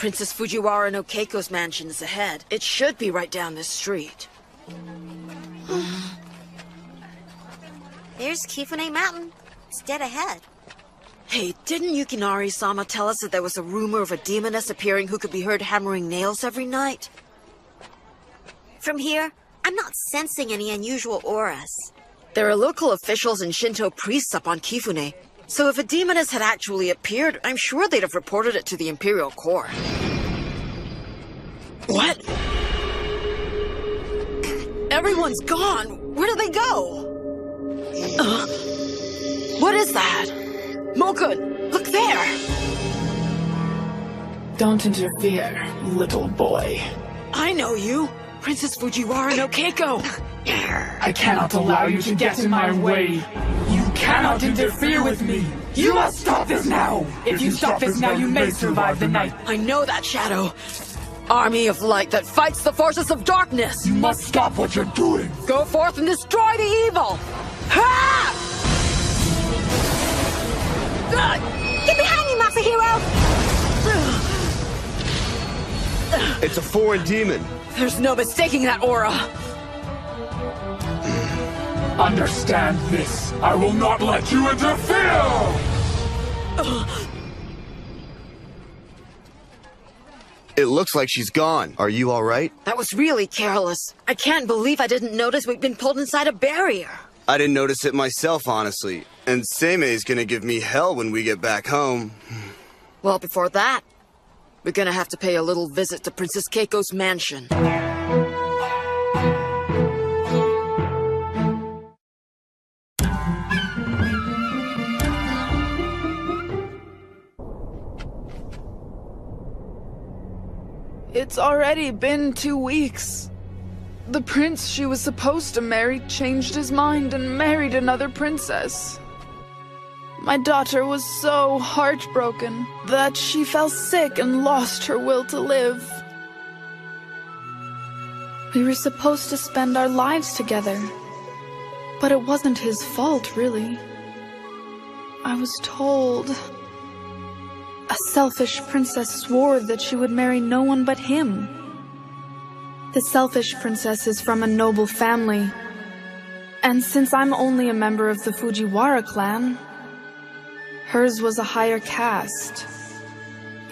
Princess Fujiwara no Keiko's mansion is ahead. It should be right down this street. There's Kifune Mountain. It's dead ahead. Hey, didn't Yukinari-sama tell us that there was a rumor of a demoness appearing who could be heard hammering nails every night? From here, I'm not sensing any unusual auras. There are local officials and Shinto priests up on Kifune, so if a demoness had actually appeared, I'm sure they'd have reported it to the Imperial Court. What? Everyone's gone! Where did they go? What is that? Mokun, look there! Don't interfere, little boy. I know you! Princess Fujiwara no Keiko! I cannot allow you to get in my way. You cannot interfere with me. You must stop this now! If you stop this now, you may survive the night. I know that, Shadow. Army of light that fights the forces of darkness! You must stop what you're doing! Go forth and destroy the evil! Ha! Get behind me, Masahiro! It's a foreign demon. There's no mistaking that aura. Understand this. I will not let you interfere! It looks like she's gone. Are you all right? That was really careless. I can't believe I didn't notice we'd been pulled inside a barrier. I didn't notice it myself, honestly. And Seimei's gonna give me hell when we get back home. Well, before that, we're gonna have to pay a little visit to Princess Keiko's mansion. It's already been 2 weeks. The prince she was supposed to marry changed his mind and married another princess. My daughter was so heartbroken that she fell sick and lost her will to live. We were supposed to spend our lives together, but it wasn't his fault, really. I was told a selfish princess swore that she would marry no one but him. The selfish princess is from a noble family, and since I'm only a member of the Fujiwara clan, hers was a higher caste.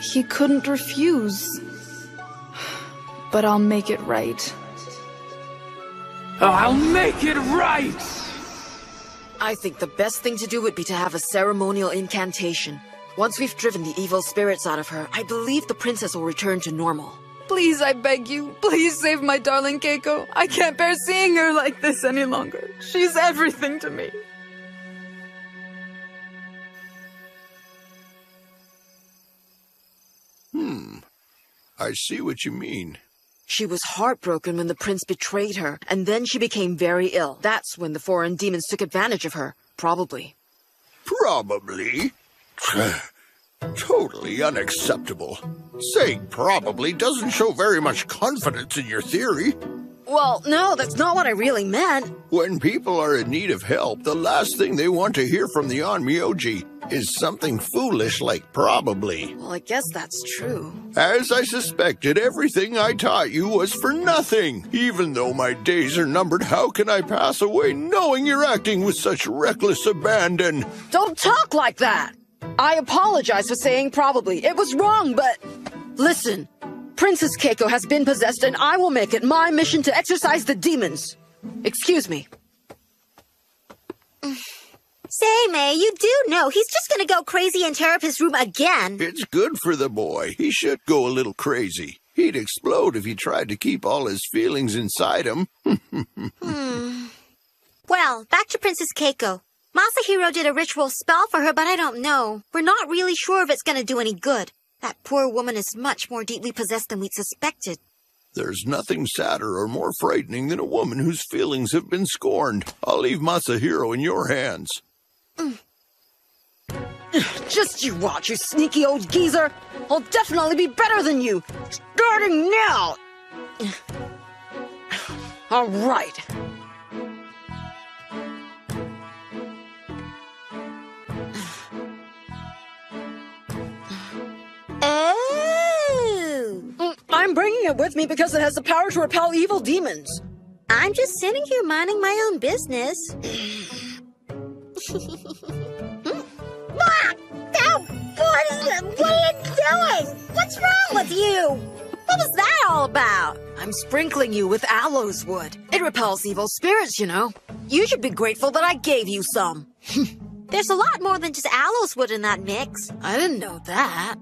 He couldn't refuse. But I'll make it right. I'll make it right! I think the best thing to do would be to have a ceremonial incantation. Once we've driven the evil spirits out of her, I believe the princess will return to normal. Please, I beg you, please save my darling Keiko. I can't bear seeing her like this any longer. She's everything to me. I see what you mean. She was heartbroken when the prince betrayed her, and then she became very ill. That's when the foreign demons took advantage of her, probably. Probably? Totally unacceptable. Saying probably doesn't show very much confidence in your theory. Well, no, that's not what I really meant. When people are in need of help, the last thing they want to hear from the Onmyouji is something foolish like probably. Well, I guess that's true. As I suspected, everything I taught you was for nothing. Even though my days are numbered, how can I pass away knowing you're acting with such reckless abandon? Don't talk like that! I apologize for saying probably. It was wrong, but... Listen, Princess Keiko has been possessed, and I will make it my mission to exorcise the demons. Excuse me. Seimei, you do know he's just gonna go crazy and tear up his room again. It's good for the boy. He should go a little crazy. He'd explode if he tried to keep all his feelings inside him. Well, back to Princess Keiko. Masahiro did a ritual spell for her, but I don't know. We're not really sure if it's gonna do any good. That poor woman is much more deeply possessed than we'd suspected. There's nothing sadder or more frightening than a woman whose feelings have been scorned. I'll leave Masahiro in your hands. Just you watch, you sneaky old geezer! I'll definitely be better than you! Starting now! All right. Oh! bringing it with me because it has the power to repel evil demons. I'm just sitting here minding my own business. What are you doing? What's wrong with you? What was that all about? I'm sprinkling you with aloes wood. It repels evil spirits, you know. You should be grateful that I gave you some. There's a lot more than just aloes wood in that mix. I didn't know that.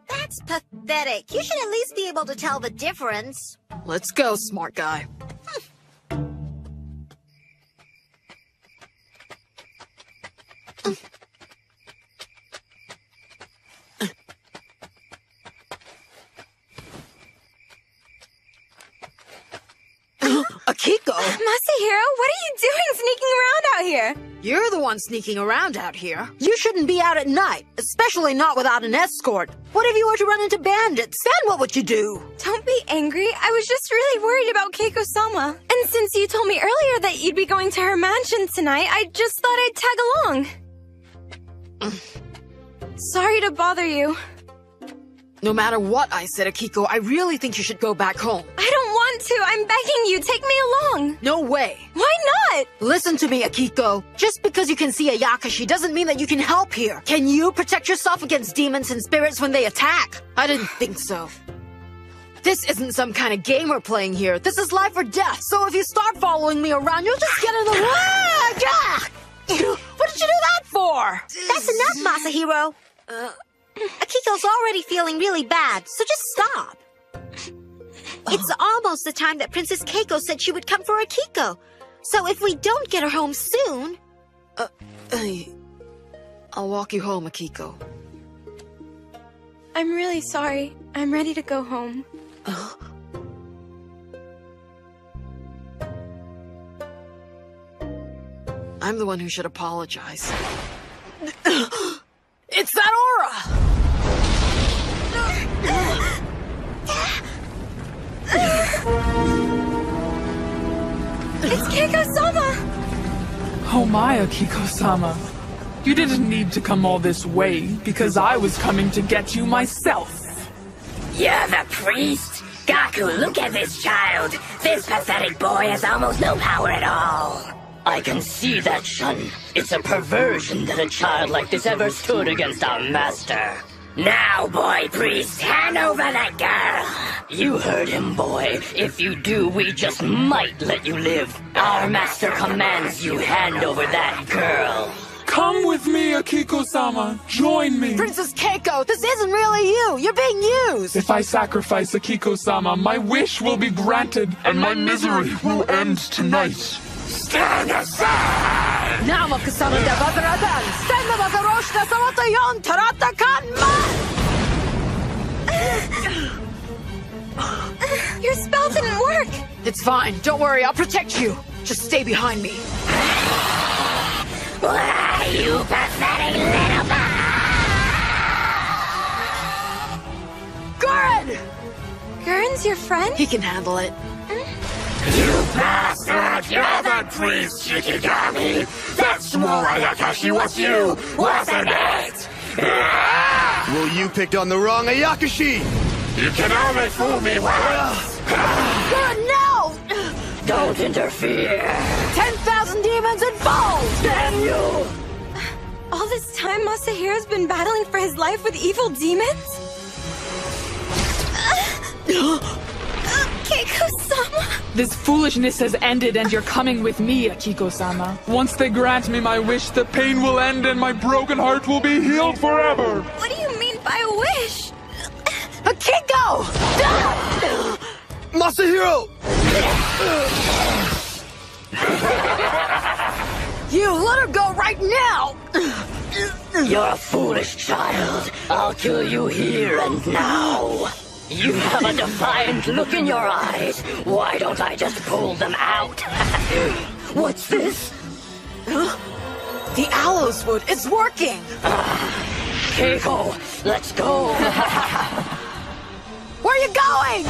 That's pathetic. You should at least be able to tell the difference. Let's go, smart guy. Akiko! Masahiro, what are you doing sneaking around out here? You're the one sneaking around out here. You shouldn't be out at night, especially not without an escort. What if you were to run into bandits? Then what would you do? Don't be angry. I was just really worried about Keiko-sama. And since you told me earlier that you'd be going to her mansion tonight, I just thought I'd tag along. Sorry to bother you. No matter what I said, Akiko, I really think you should go back home. I don't want to. I'm begging you. Take me along. No way. Why not? Listen to me, Akiko. Just because you can see a Yakashi doesn't mean that you can help here. Can you protect yourself against demons and spirits when they attack? I didn't think so. This isn't some kind of game we're playing here. This is life or death. So if you start following me around, you'll just get in the way. What did you do that for? That's enough, Masahiro. Akiko's already feeling really bad, so just stop. It's almost the time that Princess Keiko said she would come for Akiko. So if we don't get her home soon... I'll walk you home, Akiko. I'm really sorry. I'm ready to go home. I'm the one who should apologize. It's that aura! It's Keiko-sama! Oh my, Akiko-sama. You didn't need to come all this way, because I was coming to get you myself. You're the priest? Gaku, look at this child. This pathetic boy has almost no power at all. I can see that, Shun. It's a perversion that a child like this ever stood against our master. Now, boy priest, hand over that girl. You heard him, boy. If you do, we just might let you live. Our master commands you hand over that girl. Come with me, Akiko-sama. Join me. Princess Keiko, this isn't really you. You're being used. If I sacrifice Akiko-sama, my wish will be granted, and my misery will end tonight. Stand aside! Now, Makasama de Badradan, stand the Bakarosh de Sawatayon Taratakan Your spell didn't work! It's fine. Don't worry. I'll protect you. Just stay behind me. Why, you pathetic little Gurren! Gurren's your friend? He can handle it. You bastard! You're the priest, Shikigami! That small Ayakashi was you, wasn't it? Well, you picked on the wrong Ayakashi! You can only fool me once! Gurren, no! Don't interfere. 10,000 demons involved! Damn you! All this time, Masahiro's been battling for his life with evil demons? Keiko-sama? This foolishness has ended and you're coming with me, Akiko-sama. Once they grant me my wish, the pain will end and my broken heart will be healed forever. What do you mean by a wish? Akiko! Masahiro! You let her go right now! You're a foolish child. I'll kill you here and now. You have a defiant look in your eyes. Why don't I just pull them out? What's this? The aloes wood, it's working! Keiko, let's go. Where are you going?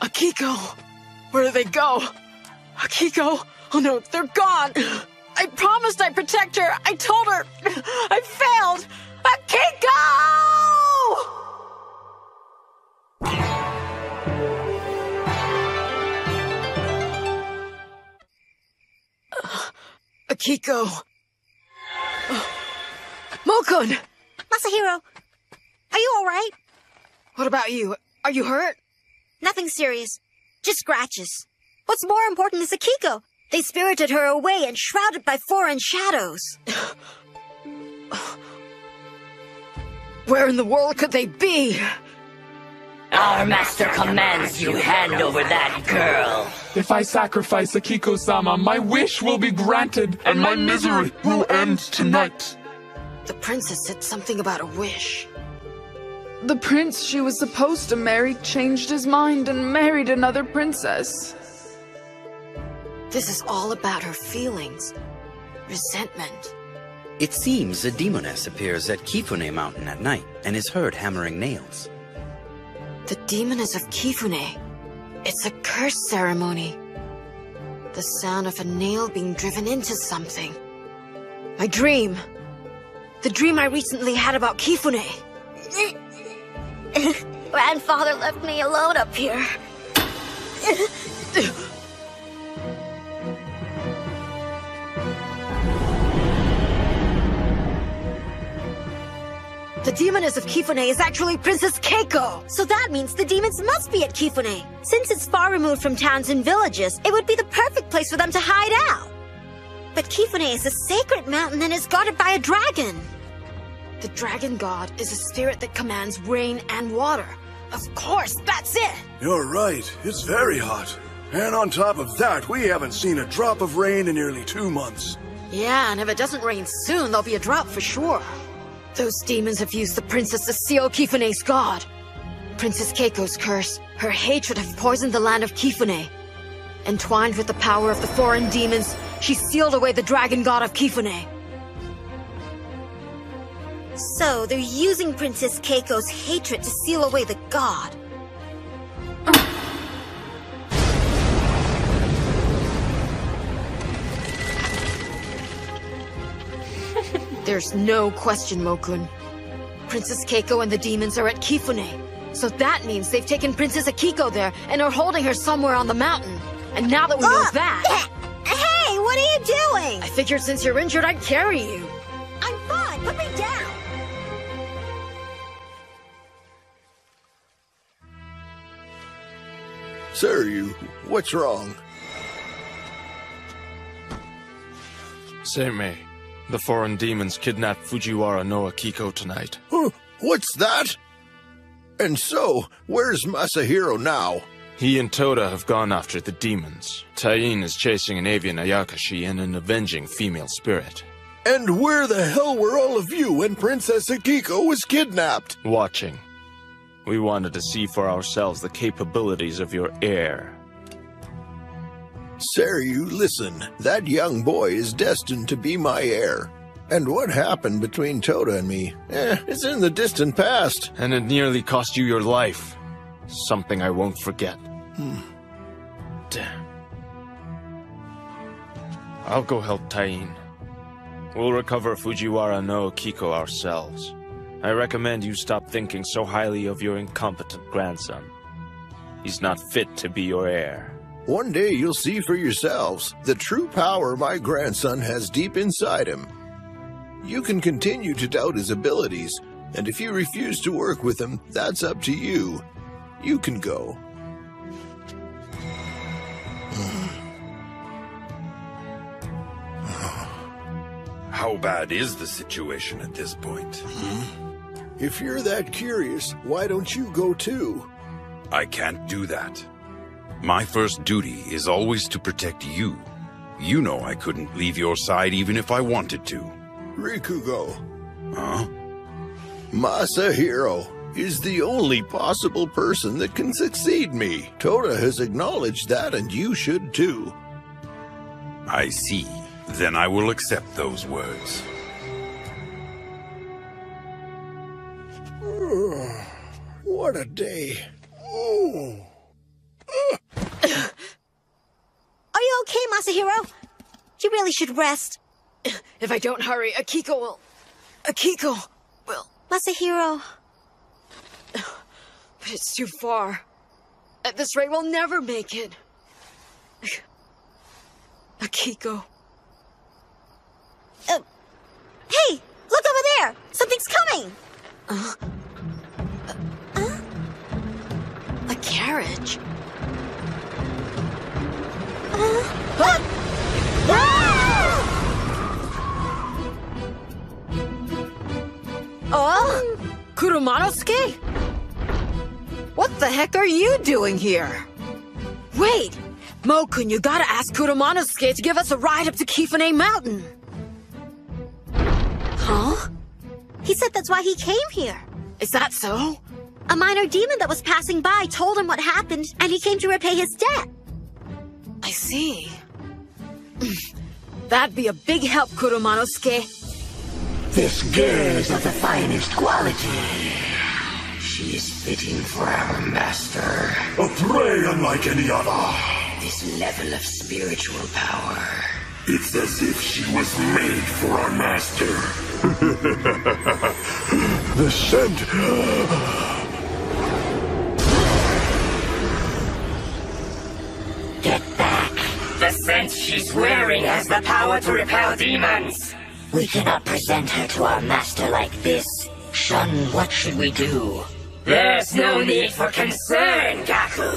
Akiko, Where did they go? Akiko? Oh no, they're gone! I promised I'd protect her! I told her! I failed! Akiko! Akiko. Mokun! Masahiro, are you alright? What about you? Are you hurt? Nothing serious. Just scratches. What's more important is Akiko. They spirited her away and shrouded by foreign shadows. Where in the world could they be? Our master commands you hand over that girl. If I sacrifice Akiko-sama, my wish will be granted, and my misery will end tonight. The princess said something about a wish. The prince she was supposed to marry changed his mind and married another princess. This is all about her feelings. Resentment. It seems a demoness appears at Kifune Mountain at night and is heard hammering nails. The demoness of Kifune. It's a curse ceremony. The sound of a nail being driven into something. My dream. The dream I recently had about Kifune. Grandfather left me alone up here. The demoness of Kifune is actually Princess Keiko! So that means the demons must be at Kifune. Since it's far removed from towns and villages, it would be the perfect place for them to hide out. But Kifune is a sacred mountain and is guarded by a dragon. The dragon god is a spirit that commands rain and water. Of course, that's it! You're right, it's very hot. And on top of that, we haven't seen a drop of rain in nearly 2 months. Yeah, and if it doesn't rain soon, there'll be a drop for sure. Those demons have used the princess to seal Kifune's god. Princess Keiko's curse, her hatred have poisoned the land of Kifune. Entwined with the power of the foreign demons, she sealed away the dragon god of Kifune. So, they're using Princess Keiko's hatred to seal away the god. There's no question, Mokun. Princess Keiko and the demons are at Kifune. So that means they've taken Princess Akiko there and are holding her somewhere on the mountain. And now that we know that... Hey, what are you doing? I figured since you're injured, I'd carry you. I'm fine, put me down. Saryu, what's wrong? Seimei, the foreign demons kidnapped Fujiwara no Akiko tonight. What's that? And so, where's Masahiro now? He and Toda have gone after the demons. Tain is chasing an avian Ayakashi and an avenging female spirit. And where the hell were all of you when Princess Akiko was kidnapped? Watching. We wanted to see for ourselves the capabilities of your heir. Saryu, listen. That young boy is destined to be my heir. And what happened between Toda and me, it's in the distant past. And it nearly cost you your life. Something I won't forget. Damn. I'll go help Tain. We'll recover Fujiwara no Akiko ourselves. I recommend you stop thinking so highly of your incompetent grandson. He's not fit to be your heir. One day you'll see for yourselves the true power my grandson has deep inside him. You can continue to doubt his abilities, and if you refuse to work with him, that's up to you. You can go. How bad is the situation at this point? If you're that curious, why don't you go too? I can't do that. My first duty is always to protect you. You know I couldn't leave your side even if I wanted to. Rikugo. Huh? Masahiro is the only possible person that can succeed me. Toda has acknowledged that, and you should too. I see. Then I will accept those words. What a day. okay, Masahiro? You really should rest. If I don't hurry, Akiko will... Masahiro... But it's too far. At this rate, we'll never make it. Akiko... Hey! Look over there! Something's coming! A carriage? Kurumanosuke? What the heck are you doing here? Wait! Mo-kun, you gotta ask Kurumanosuke to give us a ride up to Kifune Mountain. Huh? He said that's why he came here. Is that so? A minor demon that was passing by told him what happened, and he came to repay his debt. I see. That'd be a big help, Kurumanosuke. This girl is of the finest quality. She is fitting for our master. A prey unlike any other. This level of spiritual power. It's as if she was made for our master. The scent. Get back. The scent she's wearing has the power to repel demons. We cannot present her to our master like this. Shun, what should we do? There's no need for concern, Gaku.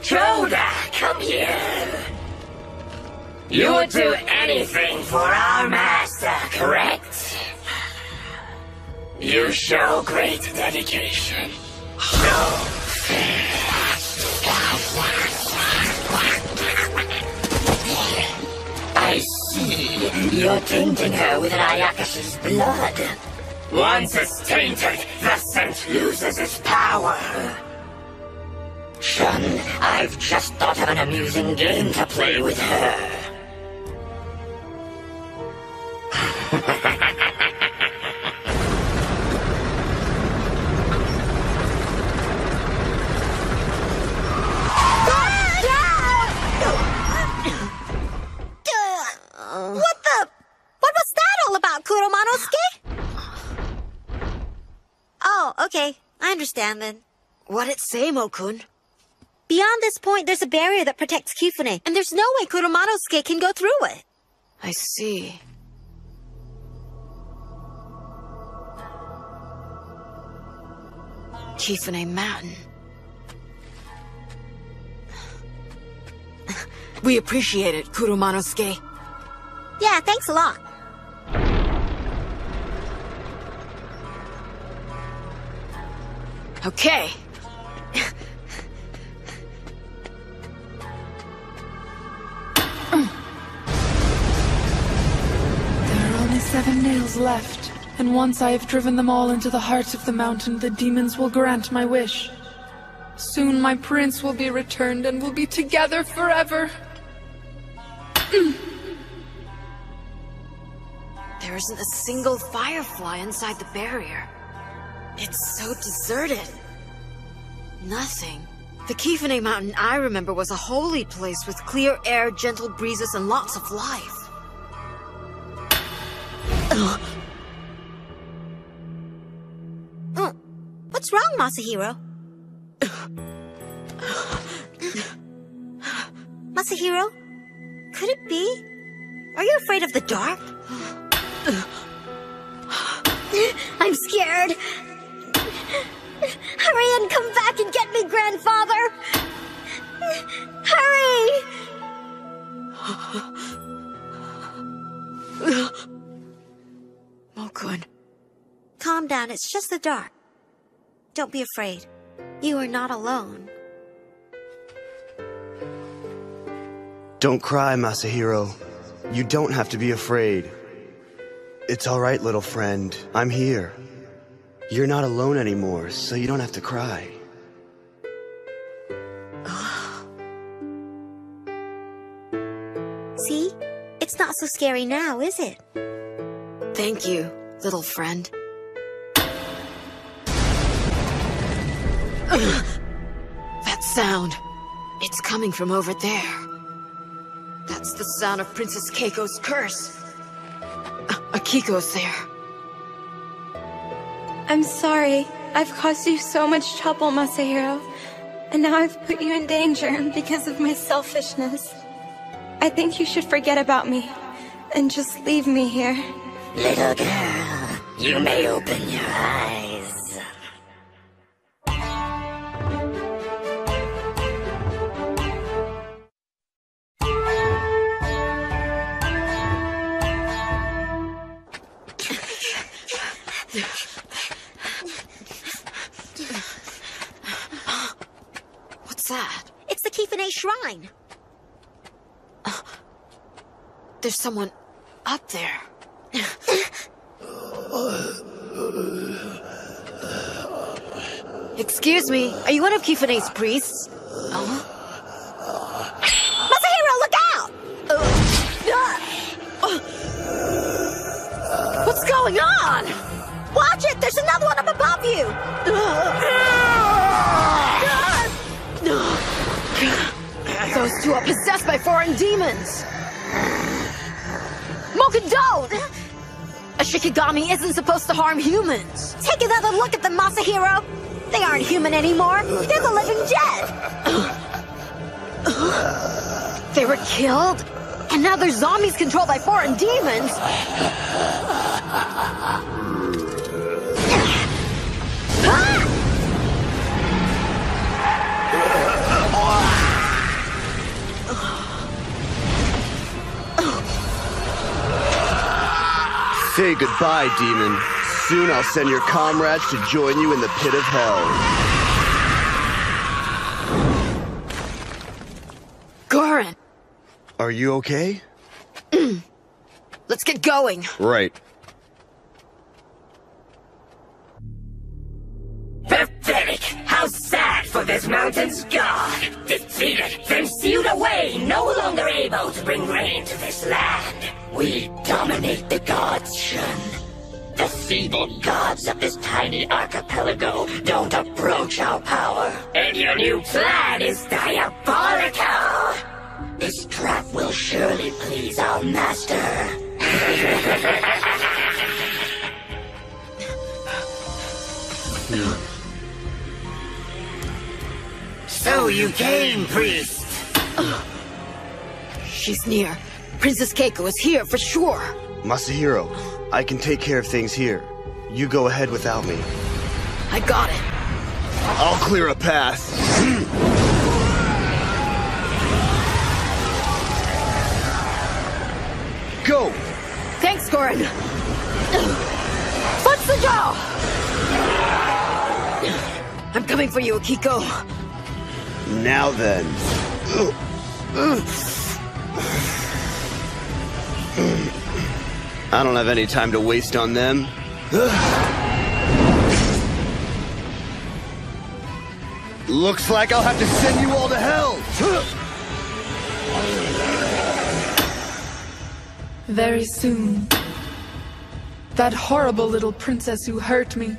Choda, come here. You would do anything for our master, correct? You show great dedication. I see. You're tainting her with an Ayakashi's blood. Once it's tainted, the scent loses its power. Shun, I've just thought of an amusing game to play with her. What was that all about, Kurumanosuke? Oh, okay. I understand then. What'd it say, Mo-kun? Beyond this point, there's a barrier that protects Kifune, and there's no way Kurumanosuke can go through it. I see. Kifune Mountain. We appreciate it, Kurumanosuke. Yeah, thanks a lot. Okay. There are only 7 nails left, and once I have driven them all into the heart of the mountain, the demons will grant my wish. Soon my prince will be returned and we'll be together forever. There isn't a single firefly inside the barrier. It's so deserted. Nothing. The Kifune Mountain I remember was a holy place with clear air, gentle breezes, and lots of life. What's wrong, Masahiro? Masahiro? Could it be? Are you afraid of the dark? I'm scared. Hurry and come back and get me, grandfather. Hurry! Mo-kun. Calm down, it's just the dark. Don't be afraid. You are not alone. Don't cry, Masahiro. You don't have to be afraid. It's all right, little friend. I'm here. You're not alone anymore, so you don't have to cry. See? It's not so scary now, is it? Thank you, little friend. That sound. It's coming from over there. That's the sound of Princess Keiko's curse. Akiko's there. I'm sorry. I've caused you so much trouble, Masahiro. And now I've put you in danger because of my selfishness. I think you should forget about me and just leave me here. Little girl, you may open your eyes. What's that? It's the Kifune Shrine. There's someone up there. Excuse me, are you one of Kifune's priests? Masahiro, look out! What's going on? Watch it! There's another one up above you! Those two are possessed by foreign demons! Mocha, don't! A Shikigami isn't supposed to harm humans! Take another look at them, Masahiro! They aren't human anymore! They're the living dead! They were killed? And now they're zombies controlled by foreign demons? Say goodbye, demon. Soon I'll send your comrades to join you in the pit of hell. Goran! Are you okay? Let's get going. Right. Pathetic! How sad for this mountain's god! Defeated, then sealed away, no longer able to bring rain to this land. We dominate the gods, Shun. The feeble gods of this tiny archipelago don't approach our power. And your new plan is diabolical! This trap will surely please our master. So you came, priest. She's near. Princess Keiko is here for sure. Masahiro, I can take care of things here. You go ahead without me. I got it. I'll clear a path. Go! Thanks, Goran. Futsujo! I'm coming for you, Akiko. Now then. I don't have any time to waste on them. Looks like I'll have to send you all to hell! Very soon. That horrible little princess who hurt me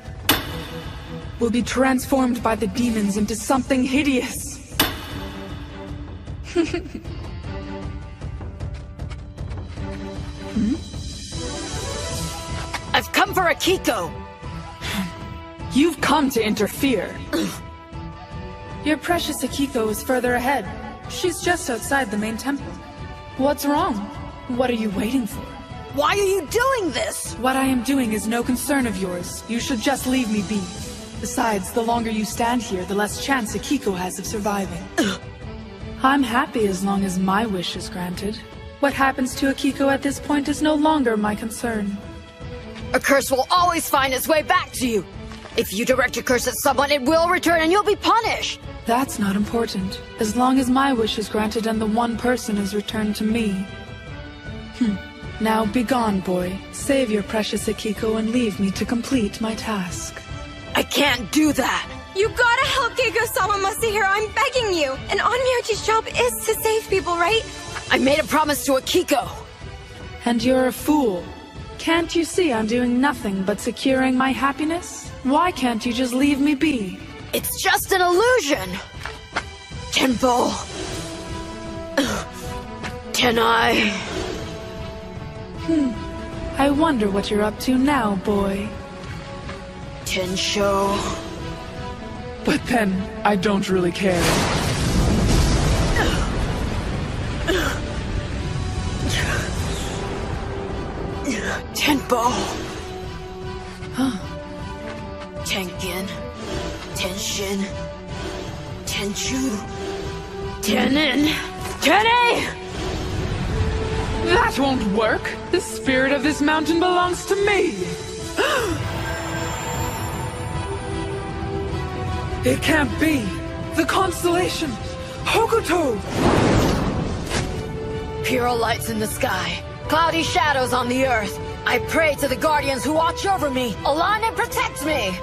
will be transformed by the demons into something hideous. I've come for Akiko! You've come to interfere. Your precious Akiko is further ahead. She's just outside the main temple. What's wrong? What are you waiting for? Why are you doing this? What I am doing is no concern of yours. You should just leave me be. Besides, the longer you stand here, the less chance Akiko has of surviving. I'm happy as long as my wish is granted. What happens to Akiko at this point is no longer my concern. A curse will always find its way back to you. If you direct a curse at someone, it will return and you'll be punished. That's not important. As long as my wish is granted and the one person is returned to me. Now be gone, boy. Save your precious Akiko and leave me to complete my task. I can't do that. You gotta help Keiko-sama, Masahiro. I'm begging you. And Onmyouji's job is to save people, right? I made a promise to Akiko. And you're a fool. Can't you see I'm doing nothing but securing my happiness? Why can't you just leave me be? It's just an illusion. Tempo. Can I? I wonder what you're up to now, boy. Tensho. But then, I don't really care. Tenpo. Tengen. Tenshin. Tenchu. Tenin. Tene! That won't work! The spirit of this mountain belongs to me! It can't be! The constellation! Hokuto! Pure lights in the sky. Cloudy shadows on the earth. I pray to the guardians who watch over me, align and protect me!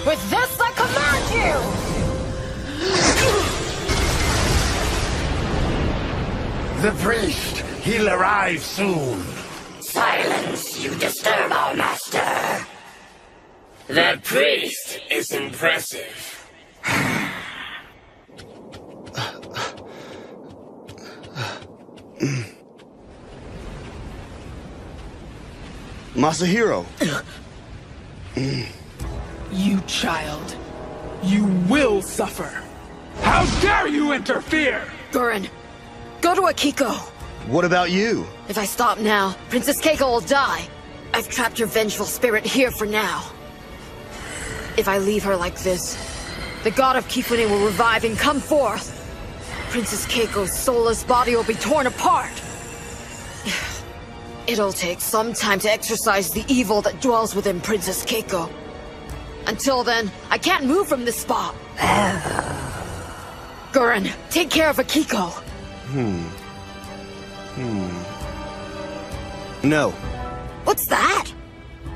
With this I command you! The priest! He'll arrive soon! Silence, you disturb our master! The priest is impressive. Masahiro! You child. You will suffer. How dare you interfere! Gurren, go to Akiko. What about you? If I stop now, Princess Keiko will die. I've trapped her vengeful spirit here for now. If I leave her like this, the god of Kifune will revive and come forth. Princess Keiko's soulless body will be torn apart. It'll take some time to exorcise the evil that dwells within Princess Keiko. Until then, I can't move from this spot. Gurren, take care of Akiko. No. What's that?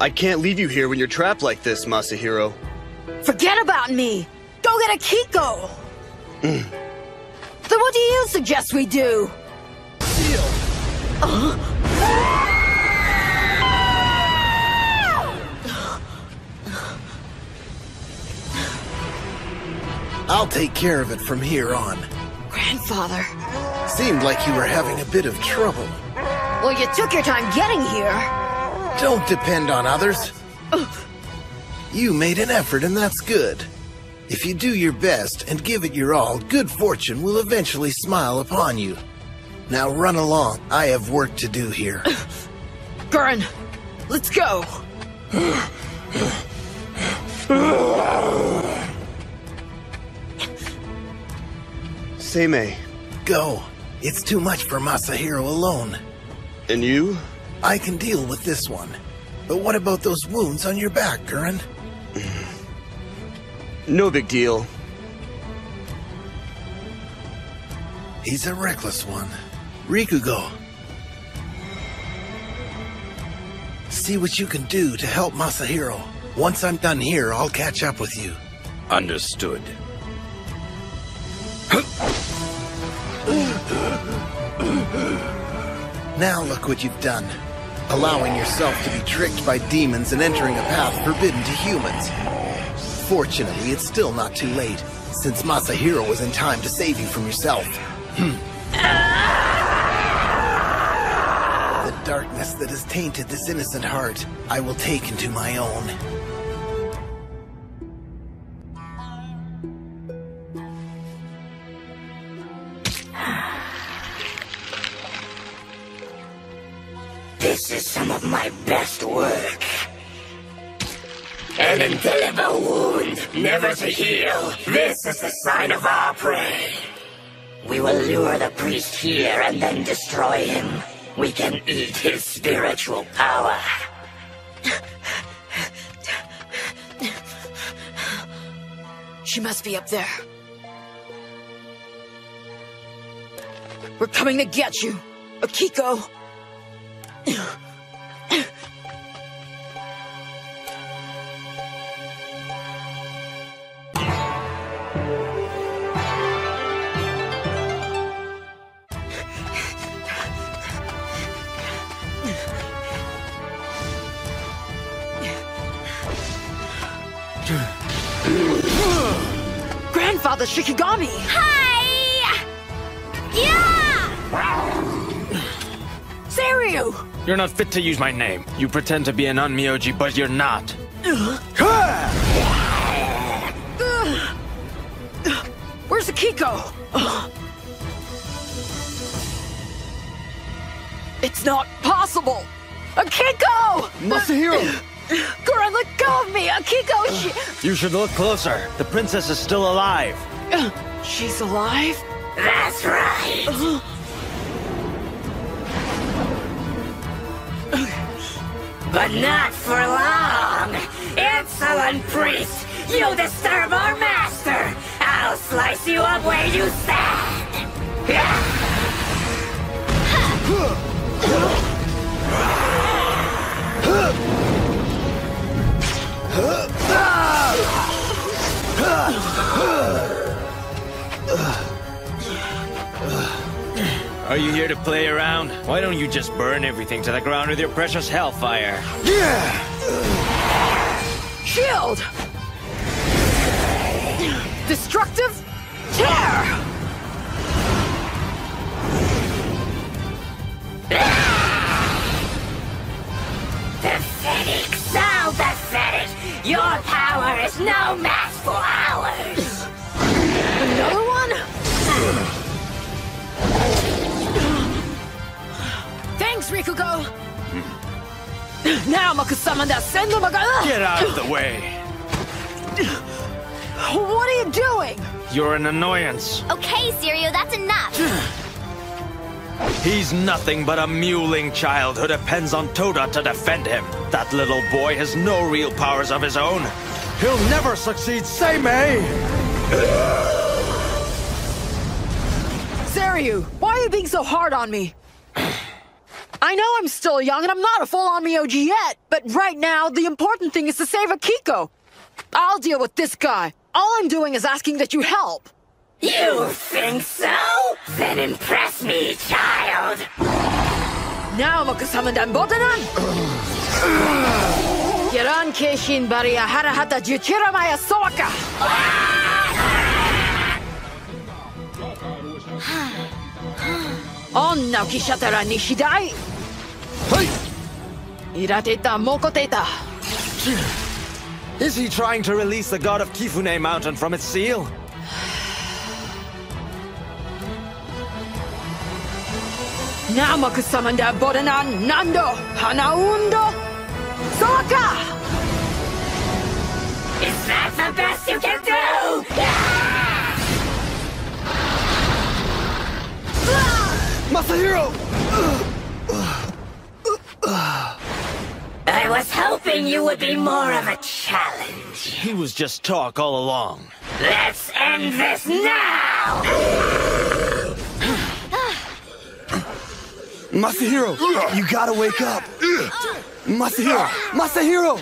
I can't leave you here when you're trapped like this, Masahiro. Forget about me! Go get Akiko! Then what do you suggest we do? I'll take care of it from here on. Grandfather. Seemed like you were having a bit of trouble. Well, you took your time getting here. Don't depend on others. You made an effort, and that's good. If you do your best and give it your all, good fortune will eventually smile upon you. Now run along. I have work to do here. Gurren, let's go. Seimei. Go. It's too much for Masahiro alone. And you? I can deal with this one. But what about those wounds on your back, Gurren? No big deal. He's a reckless one. Rikugo. See what you can do to help Masahiro. Once I'm done here, I'll catch up with you. Understood. Now look what you've done. Allowing yourself to be tricked by demons and entering a path forbidden to humans. Fortunately, it's still not too late, since Masahiro was in time to save you from yourself. The darkness that has tainted this innocent heart, I will take into my own. This is some of my best work. An indelible wound, never to heal. This is the sign of our prey. We will lure the priest here and then destroy him. We can eat his spiritual power. She must be up there. We're coming to get you, Akiko. Grandfather Shikigami! Hi! Yeah! Zaryu! You're not fit to use my name. You pretend to be an Onmyouji, but you're not. Where's Akiko? It's not possible! Akiko! Masahiro! Gura, let go of me! Akiko, You should look closer. The princess is still alive. She's alive? That's right. But not for long. Insolent priest, you disturb our master. I'll slice you up where you stand. Are you here to play around? Why don't you just burn everything to the ground with your precious hellfire? Shield! Destructive tear! Pathetic, so pathetic. Your power is no match for ours. Another one? Thanks, Rikugo! Now Makusama da Sendo Maga... Get out of the way! What are you doing? You're an annoyance. Okay, Zaryu, that's enough. He's nothing but a mewling child who depends on Toda to defend him. That little boy has no real powers of his own. He'll never succeed, say me! Zaryu, why are you being so hard on me? I know I'm still young and I'm not a full Onmyouji yet, but right now, the important thing is to save Akiko. I'll deal with this guy. All I'm doing is asking that you help. You think so? Then impress me, child. Now, Makusama dan Botanan! Kiran Keishin Baria Harahata Juchira Maya Soaka! Onna Kishatara Nishidai! Irateta Mokoteta! Is he trying to release the god of Kifune Mountain from its seal? Now Makusama dan Botanan Nando Hanaundo Soaka! Is that the best you can do? Masahiro! I was hoping you would be more of a challenge. He was just talk all along. Let's end this now! Masahiro, you gotta wake up. Masahiro! Masahiro!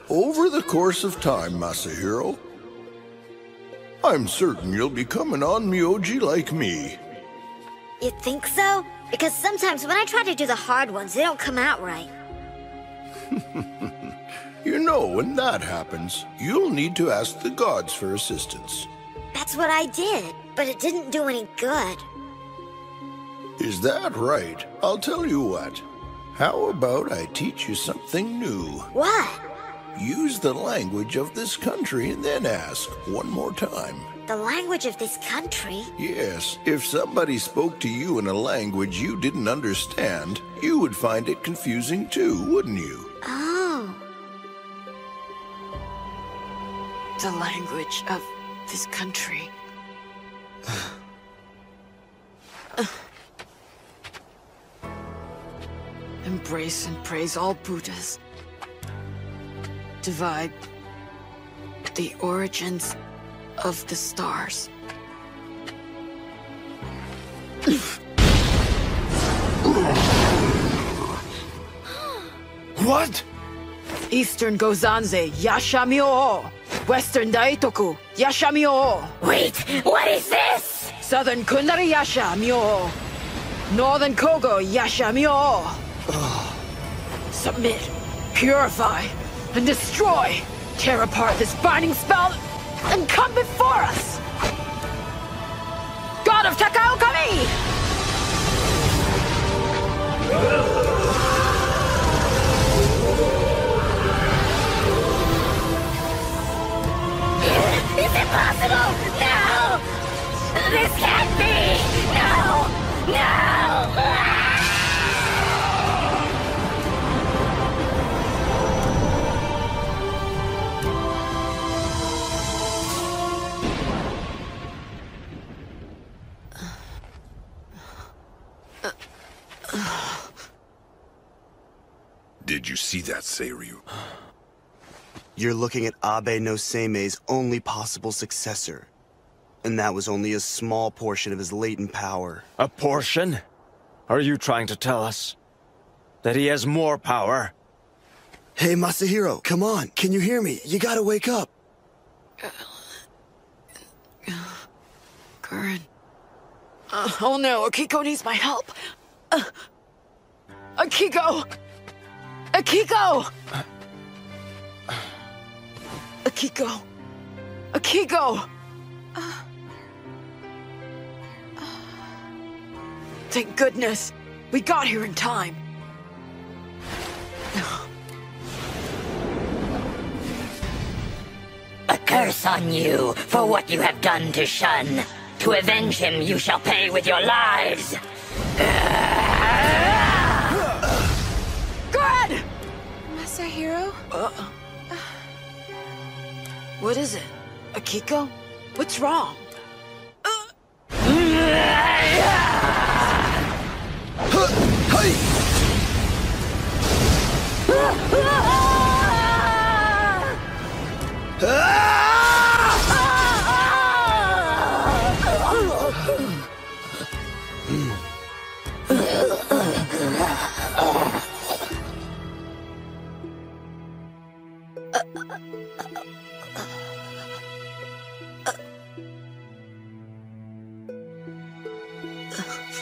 Over the course of time, Masahiro, I'm certain you'll become an Onmyouji like me. You think so? Because sometimes when I try to do the hard ones, they don't come out right. You know, when that happens, you'll need to ask the gods for assistance. That's what I did, but it didn't do any good. Is that right? I'll tell you what. How about I teach you something new? What? Use the language of this country and then ask one more time. The language of this country? Yes, if somebody spoke to you in a language you didn't understand, you would find it confusing too, wouldn't you? Oh. The language of this country. Embrace and praise all Buddhas. Divide the origins of the stars. What? Eastern Gozanze, Yashamyo. Western Daitoku, Yashamyo. Wait, what is this? Southern Kundari Yashamyo. Northern Kogo Yashamyo. Submit, purify, and destroy. Tear apart this binding spell and come before us. God of Takaokami! Is it possible? No! This can't be! No! No! Did you see that, Seiryu? You're looking at Abe no Seimei's only possible successor. And that was only a small portion of his latent power. A portion? Are you trying to tell us that he has more power? Hey, Masahiro, come on. Can you hear me? You gotta wake up. Gurren. Oh no, Akiko needs my help. Akiko! Akiko! Akiko! Akiko! Thank goodness. We got here in time. A curse on you for what you have done to Shun. To avenge him, you shall pay with your lives. Gurren! Masahiro? What is it? Akiko? What's wrong?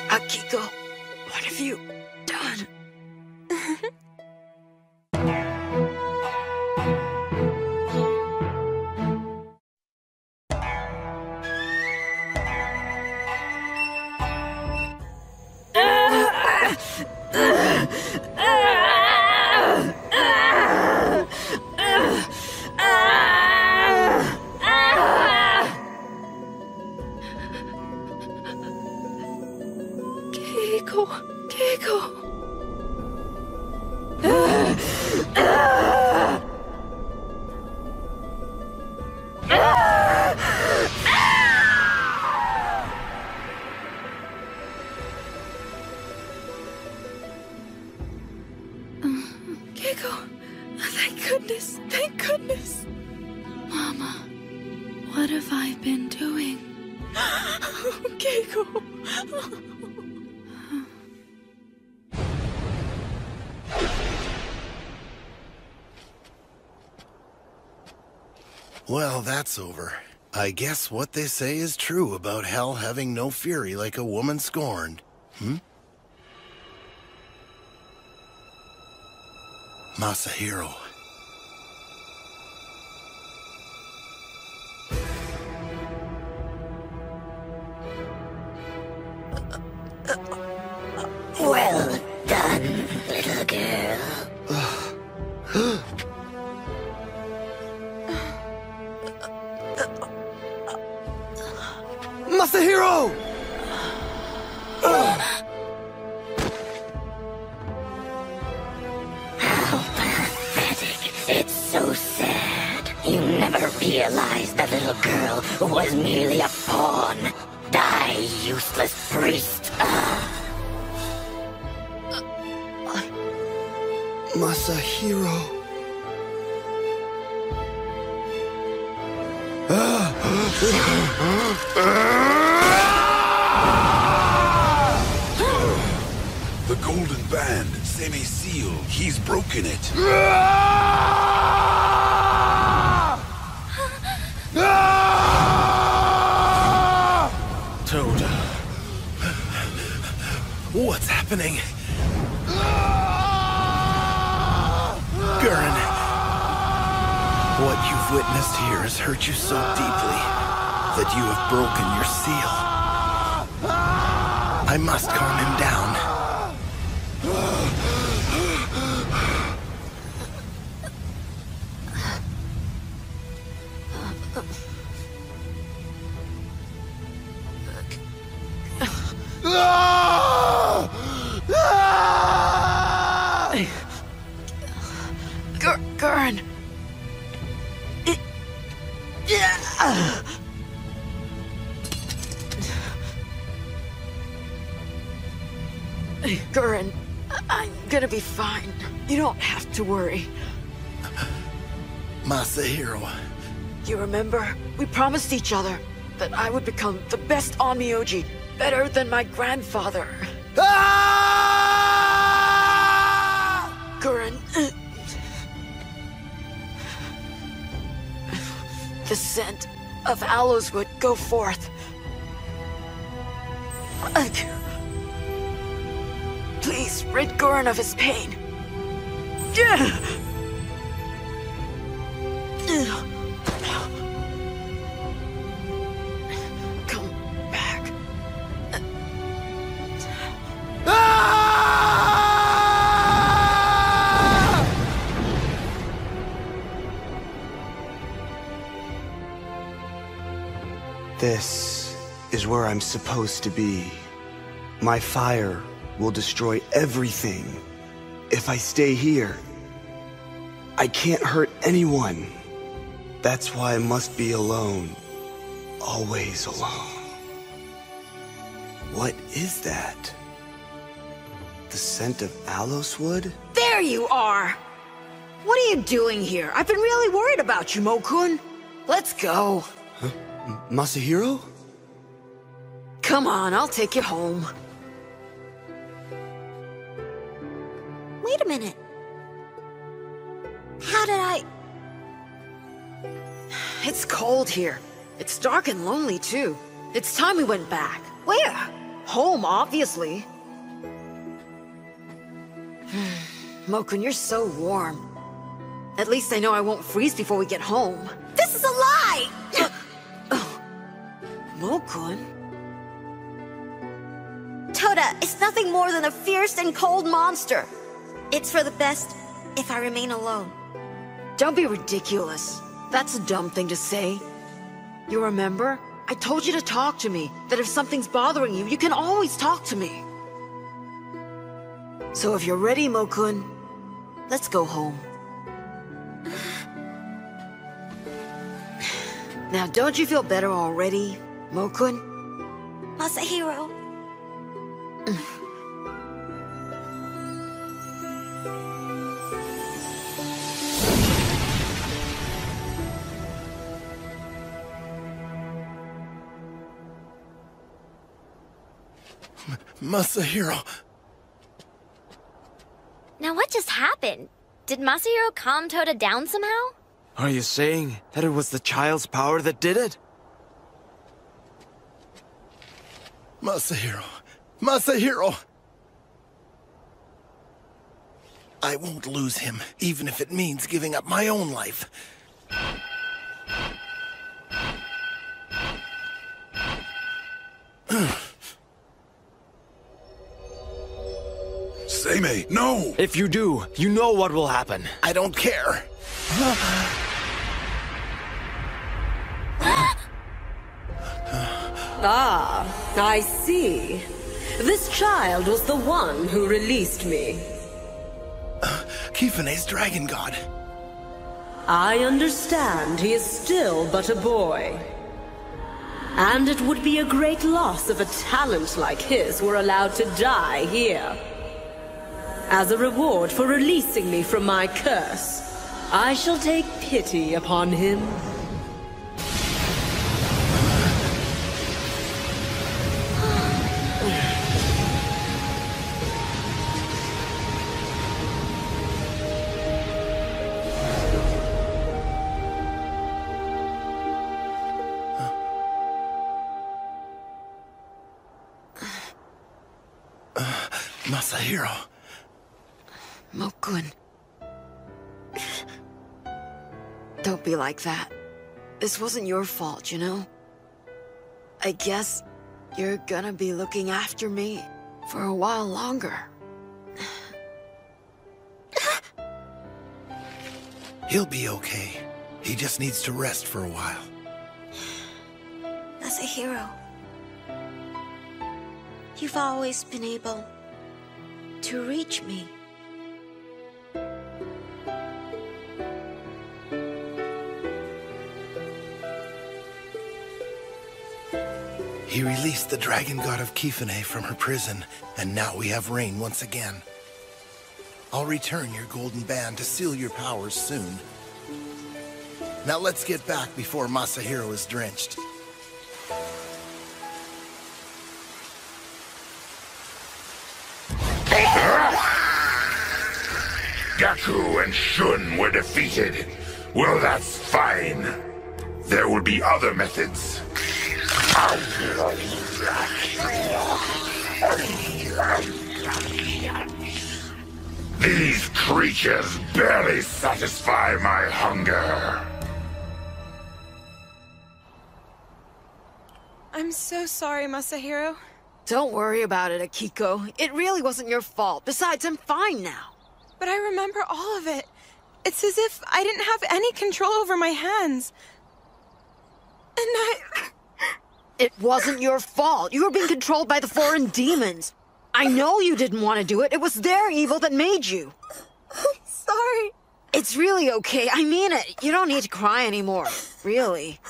Akiko, what have you done? Thank goodness. Mama, what have I been doing? Keiko. Well, that's over. I guess what they say is true about hell having no fury like a woman scorned. Masahiro. Well done, little girl. Masahiro! How pathetic. It's so sad. You never realized that little girl was merely a pawn. Die, useless priest. Masahiro. The golden band, Seimei seal, he's broken it. Toad. What's happening? Gurren. What you've witnessed here has hurt you so deeply that you have broken your seal. I must calm him down. Gurren! Gurren, I'm gonna be fine. You don't have to worry. Masahiro. You remember? We promised each other that I would become the best Onmyouji, better than my grandfather. Gurren. The scent of aloes would go forth. Please rid Gurren of his pain. Come back. This is where I'm supposed to be. My fire will destroy everything. If I stay here, I can't hurt anyone. That's why I must be alone. Always alone. What is that? The scent of aloes wood? There you are! What are you doing here? I've been really worried about you, Mo-kun. Let's go. Huh? Masahiro? Come on, I'll take you home. Wait a minute. How did I... It's cold here. It's dark and lonely, too. It's time we went back. Where? Home, obviously. Mo-kun, you're so warm. At least I know I won't freeze before we get home. This is a lie! Mo-kun? Toda, it's nothing more than a fierce and cold monster. It's for the best if I remain alone. Don't be ridiculous. That's a dumb thing to say. You remember? I told you to talk to me, that if something's bothering you, you can always talk to me. So if you're ready, Mo-kun, let's go home. Now, don't you feel better already, Mo-kun? Masahiro. Masahiro. Now what just happened? Did Masahiro calm Toda down somehow? Are you saying that it was the child's power that did it? Masahiro. Masahiro! I won't lose him, even if it means giving up my own life. Seimei, no! If you do, you know what will happen. I don't care. Ah, I see. This child was the one who released me. Kifune's dragon god. I understand he is still but a boy. And it would be a great loss if a talent like his were allowed to die here. As a reward for releasing me from my curse, I shall take pity upon him. Masahiro. Mo-kun. Don't be like that. This wasn't your fault, you know? I guess you're gonna be looking after me for a while longer. He'll be okay. He just needs to rest for a while. Masahiro. You've always been able to reach me. He released the dragon god of Kifune from her prison, and now we have rain once again. I'll return your golden band to seal your powers soon. Now let's get back before Masahiro is drenched. Gaku and Shun were defeated. Well, that's fine. There will be other methods. These creatures barely satisfy my hunger. I'm so sorry, Masahiro. Don't worry about it, Akiko. It really wasn't your fault. Besides, I'm fine now. But I remember all of it. It's as if I didn't have any control over my hands. And It wasn't your fault. You were being controlled by the foreign demons. I know you didn't want to do it. It was their evil that made you. I'm sorry. It's really okay. I mean it. You don't need to cry anymore. Really.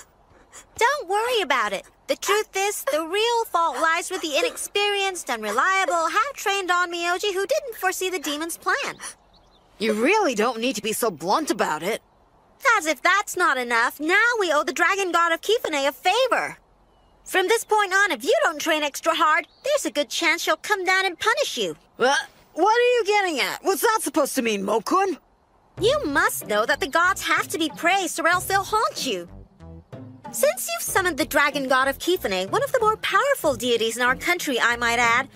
Don't worry about it. The truth is, the real fault lies with the inexperienced, unreliable, half-trained Onmyouji who didn't foresee the demon's plan. You really don't need to be so blunt about it. As if that's not enough, now we owe the dragon god of Kifune a favor. From this point on, if you don't train extra hard, there's a good chance she'll come down and punish you. What are you getting at? What's that supposed to mean, Mokun? You must know that the gods have to be praised or else they'll haunt you. Since you've summoned the dragon god of Kifune, one of the more powerful deities in our country, I might add.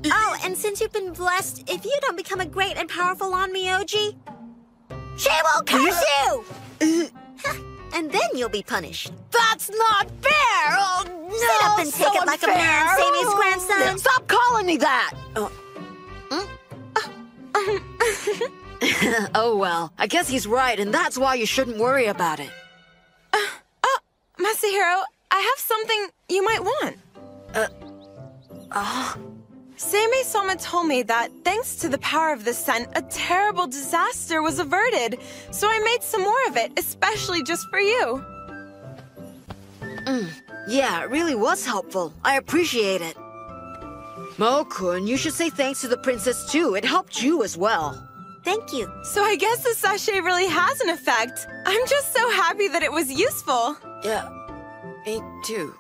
Oh, and since you've been blessed, if you don't become a great and powerful Onmyouji, she will curse you! And then you'll be punished. That's not fair! Oh, no! Sit up and take it like unfair. a man, Sammy's grandson! Stop calling me that! Oh well, I guess he's right, and that's why you shouldn't worry about it. Masahiro, I have something you might want. Seimei-sama told me that, thanks to the power of the scent, a terrible disaster was averted. So I made some more of it, especially just for you. Yeah, it really was helpful. I appreciate it. Mokun, you should say thanks to the princess too. It helped you as well. Thank you. So I guess the sachet really has an effect. I'm just so happy that it was useful. Yeah, me too.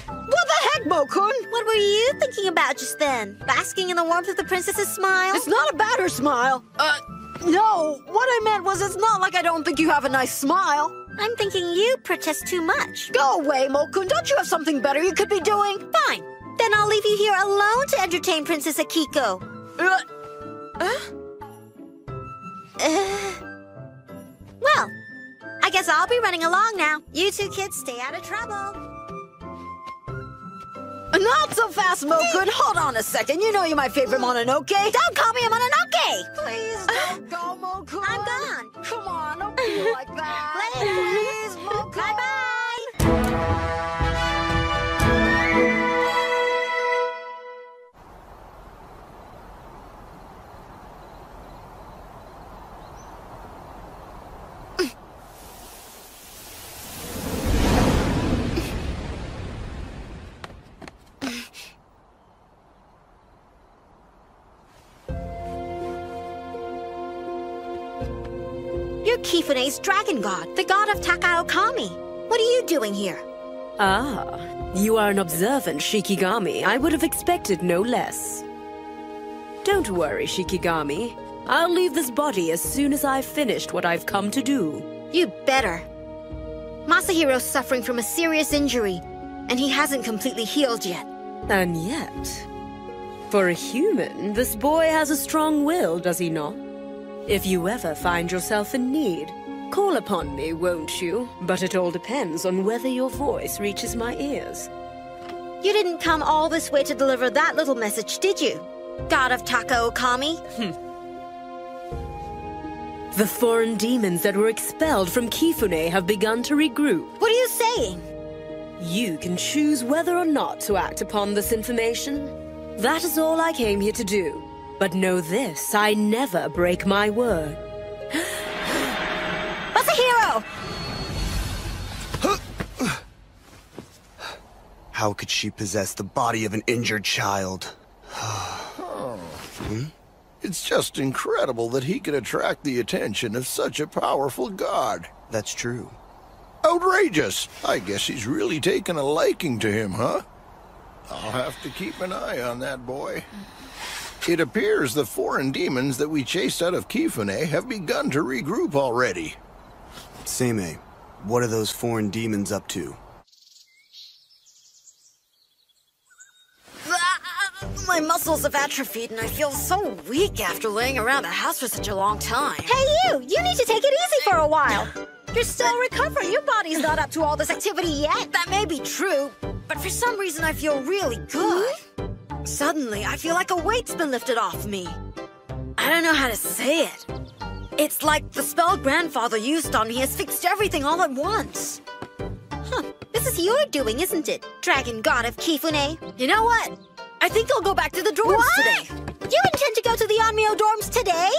What the heck, Mokun? What were you thinking about just then? Basking in the warmth of the princess's smile? It's not about her smile. No, what I meant was it's not like I don't think you have a nice smile. I'm thinking you protest too much. Go away, Mokun. Don't you have something better you could be doing? Fine. Then I'll leave you here alone to entertain Princess Akiko. Well, I guess I'll be running along now. You two kids stay out of trouble. Not so fast, Mokun. Hold on a second. You know you're my favorite Mononoke. Don't call me a Mononoke! Please don't go, Mokun. I'm gone. Come on, don't be like that. Later. Please, Mokun. Bye-bye. You're Kifune's dragon god, the god of Takaokami. What are you doing here? Ah, you are an observant Shikigami. I would have expected no less. Don't worry, Shikigami. I'll leave this body as soon as I've finished what I've come to do. You better. Masahiro's suffering from a serious injury, and he hasn't completely healed yet. And yet, for a human, this boy has a strong will, does he not? If you ever find yourself in need, call upon me, won't you? But it all depends on whether your voice reaches my ears. You didn't come all this way to deliver that little message, did you? God of Takaokami? The foreign demons that were expelled from Kifune have begun to regroup. What are you saying? You can choose whether or not to act upon this information. That is all I came here to do. But know this, I never break my word. Masahiro! How could she possess the body of an injured child? It's just incredible that he could attract the attention of such a powerful god. That's true. Outrageous! I guess he's really taken a liking to him, huh? I'll have to keep an eye on that boy. It appears the foreign demons that we chased out of Kifune have begun to regroup already. Seimei, what are those foreign demons up to? My muscles have atrophied and I feel so weak after laying around the house for such a long time. Hey you! You need to take it easy for a while. You're still recovering. Your body's not up to all this activity yet. That may be true, but for some reason I feel really good. Suddenly, I feel like a weight's been lifted off me. I don't know how to say it. It's like the spell grandfather used on me has fixed everything all at once. Huh. This is your doing, isn't it? Dragon god of Kifune. You know what? I think I'll go back to the dorms today. You intend to go to the Onmyo dorms today?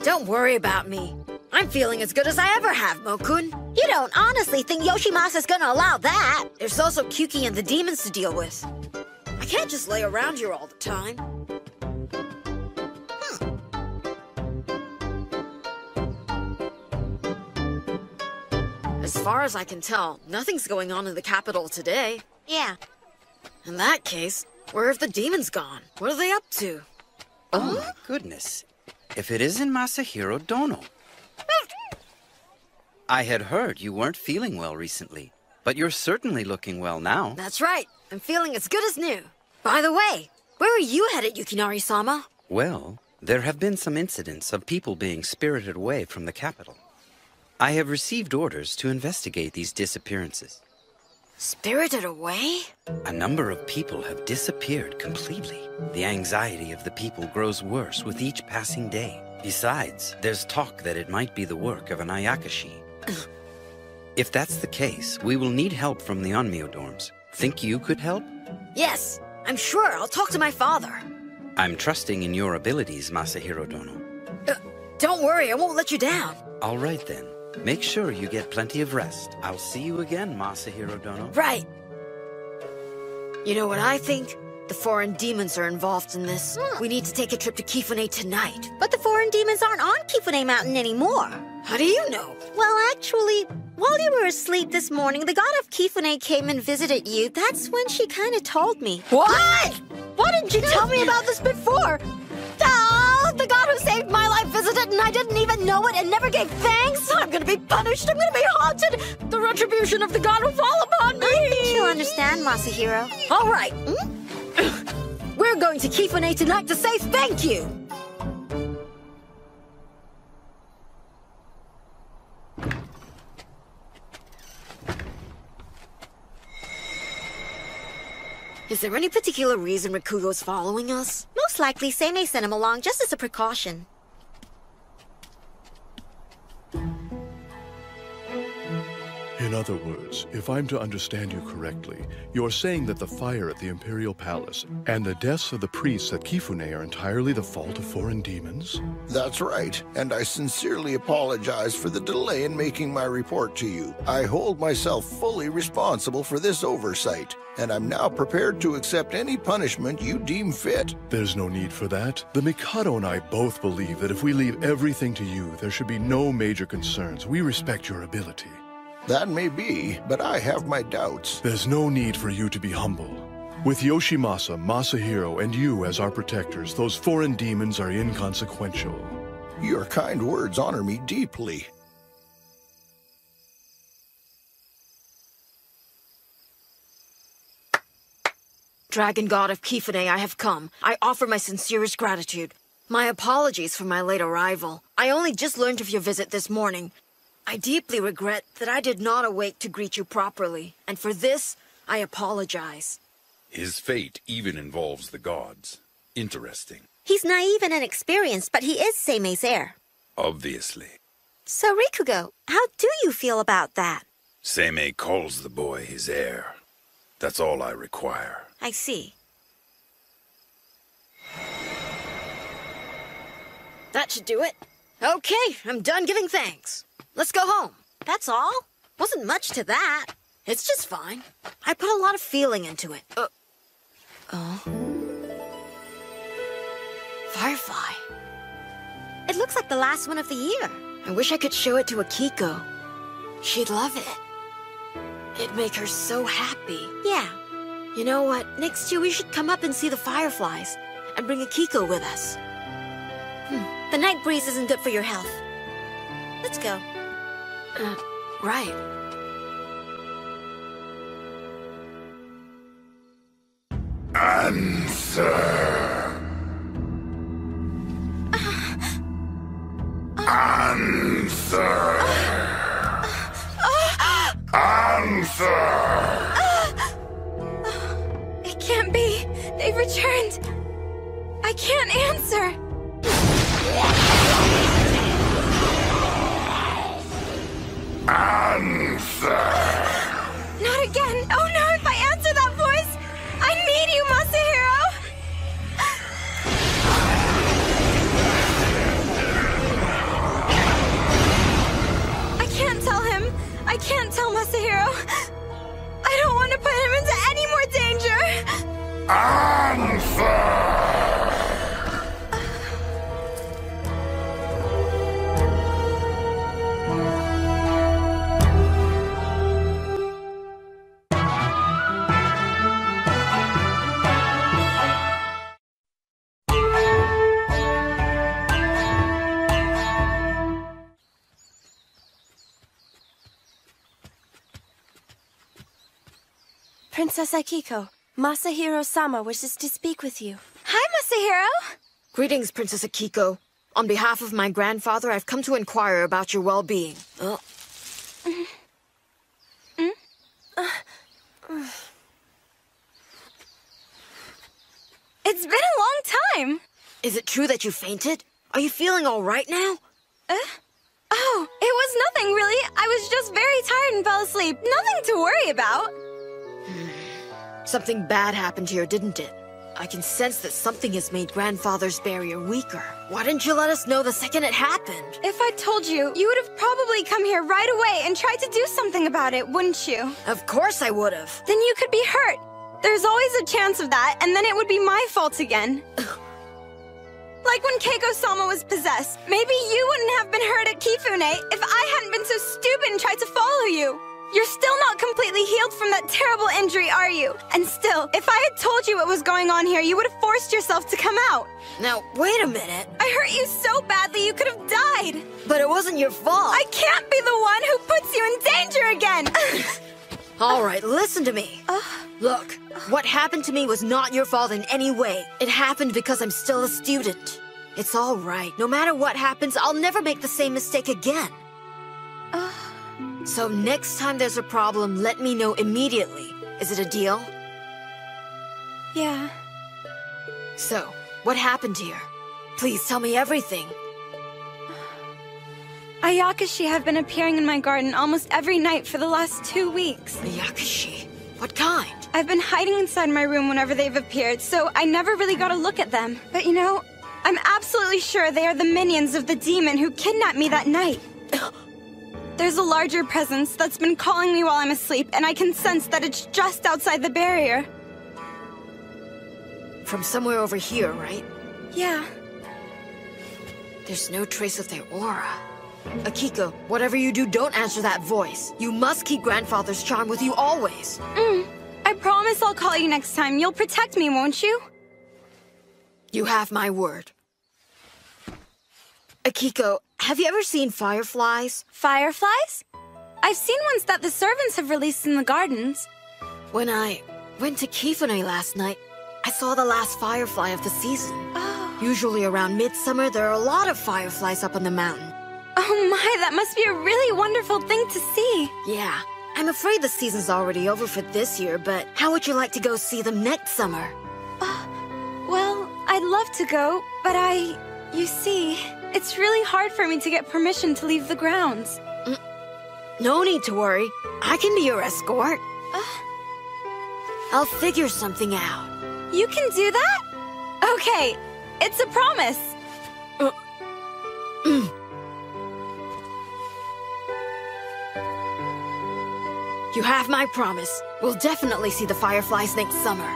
Don't worry about me. I'm feeling as good as I ever have, Mokun. You don't honestly think Yoshimasa's gonna allow that? There's also Kyuki and the demons to deal with. I can't just lay around here all the time. As far as I can tell, nothing's going on in the capital today. Yeah. In that case, where have the demons gone? What are they up to? Oh my goodness. If it isn't Masahiro Dono. I had heard you weren't feeling well recently, but you're certainly looking well now. That's right. I'm feeling as good as new. By the way, where are you headed, Yukinari-sama? Well, there have been some incidents of people being spirited away from the capital. I have received orders to investigate these disappearances. Spirited away? A number of people have disappeared completely. The anxiety of the people grows worse with each passing day. Besides, there's talk that it might be the work of an Ayakashi. If that's the case, we will need help from the Onmyo dorms. Think you could help? Yes, I'm sure. I'll talk to my father. I'm trusting in your abilities, Masahiro Dono. Don't worry, I won't let you down. All right then. Make sure you get plenty of rest. I'll see you again, Masahiro Dono. Right. You know what I think? The foreign demons are involved in this. We need to take a trip to Kifune tonight. But the foreign demons aren't on Kifune Mountain anymore. How do you know? Well, actually, while you were asleep this morning, the god of Kifune came and visited you. That's when she kind of told me. What? Why didn't you tell me about this before? Oh, the god who saved my life visited and I didn't even know it and never gave thanks. I'm gonna be punished. I'm gonna be haunted. The retribution of the god will fall upon me. I think you'll understand, Masahiro. All right. We're going to Kifune tonight to say thank you. Is there any particular reason Rikugo's following us? Most likely, Seimei sent him along just as a precaution. In other words, if I'm to understand you correctly, you're saying that the fire at the Imperial Palace and the deaths of the priests at Kifune are entirely the fault of foreign demons? That's right, and I sincerely apologize for the delay in making my report to you. I hold myself fully responsible for this oversight, and I'm now prepared to accept any punishment you deem fit. There's no need for that. The Mikado and I both believe that if we leave everything to you, there should be no major concerns. We respect your ability. That may be, but I have my doubts. There's no need for you to be humble. With Yoshimasa, Masahiro, and you as our protectors, those foreign demons are inconsequential. Your kind words honor me deeply. Dragon god of Kifune, I have come. I offer my sincerest gratitude. My apologies for my late arrival. I only just learned of your visit this morning. I deeply regret that I did not awake to greet you properly, and for this, I apologize. His fate even involves the gods. Interesting. He's naive and inexperienced, but he is Seimei's heir. Obviously. So, Rikugo, how do you feel about that? Seimei calls the boy his heir. That's all I require. I see. That should do it. Okay, I'm done giving thanks. Let's go home. That's all? Wasn't much to that. It's just fine. I put a lot of feeling into it. Firefly. It looks like the last one of the year. I wish I could show it to Akiko. She'd love it. It'd make her so happy. Yeah. You know what? Next year we should come up and see the fireflies and bring Akiko with us. The night breeze isn't good for your health. Let's go. Right. Answer. Answer. Answer. It can't be. They've returned. I can't answer. Answer. Not again. Oh no, if I answer that voice, I need you, Masahiro. I can't tell him. I can't tell Masahiro. I don't want to put him into any more danger. Answer. Princess Akiko, Masahiro-sama wishes to speak with you. Hi, Masahiro! Greetings, Princess Akiko. On behalf of my grandfather, I've come to inquire about your well-being. It's been a long time! Is it true that you fainted? Are you feeling all right now? Oh, it was nothing, really. I was just very tired and fell asleep. Nothing to worry about. Something bad happened here, didn't it? I can sense that something has made Grandfather's barrier weaker. Why didn't you let us know the second it happened? If I told you, you would have probably come here right away and tried to do something about it, wouldn't you? Of course I would have. Then you could be hurt. There's always a chance of that, and then it would be my fault again. Like when Keiko-sama was possessed. Maybe you wouldn't have been hurt at Kifune if I hadn't been so stupid and tried to follow you. You're still not completely healed from that terrible injury, are you? And still, if I had told you what was going on here, you would have forced yourself to come out. Now, wait a minute. I hurt you so badly you could have died. But it wasn't your fault. I can't be the one who puts you in danger again. All right, listen to me. Look, what happened to me was not your fault in any way. It happened because I'm still a student. It's all right. No matter what happens, I'll never make the same mistake again. So next time there's a problem, let me know immediately. Is it a deal? Yeah. So, what happened here? Please tell me everything. Ayakashi have been appearing in my garden almost every night for the last 2 weeks. Ayakashi? What kind? I've been hiding inside my room whenever they've appeared, so I never really got a look at them. But you know, I'm absolutely sure they are the minions of the demon who kidnapped me that night. There's a larger presence that's been calling me while I'm asleep, and I can sense that it's just outside the barrier. From somewhere over here, right? Yeah. There's no trace of their aura. Akiko, whatever you do, don't answer that voice. You must keep Grandfather's charm with you always. I promise I'll call you next time. You'll protect me, won't you? You have my word. Akiko, have you ever seen fireflies? Fireflies? I've seen ones that the servants have released in the gardens. When I went to Kifune last night, I saw the last firefly of the season. Usually around midsummer, there are a lot of fireflies up on the mountain. Oh my, that must be a really wonderful thing to see. Yeah. I'm afraid the season's already over for this year, but how would you like to go see them next summer? Well, I'd love to go, but you see... It's really hard for me to get permission to leave the grounds. No need to worry. I can be your escort. I'll figure something out. You can do that? Okay, it's a promise. You have my promise. We'll definitely see the fireflies next summer.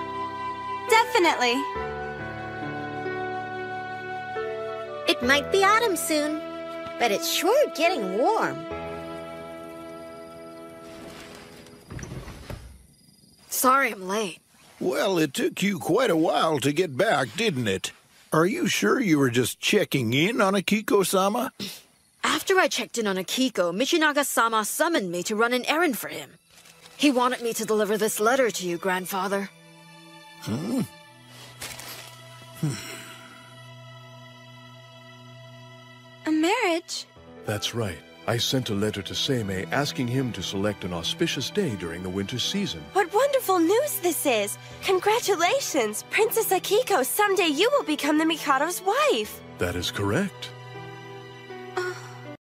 Definitely. It might be autumn soon, but it's sure getting warm. Sorry I'm late. Well, it took you quite a while to get back, didn't it? Are you sure you were just checking in on Akiko-sama? After I checked in on Akiko, Michinaga-sama summoned me to run an errand for him. He wanted me to deliver this letter to you, grandfather. A marriage? That's right. I sent a letter to Seimei asking him to select an auspicious day during the winter season. What wonderful news this is! Congratulations! Princess Akiko, someday you will become the Mikado's wife! That is correct.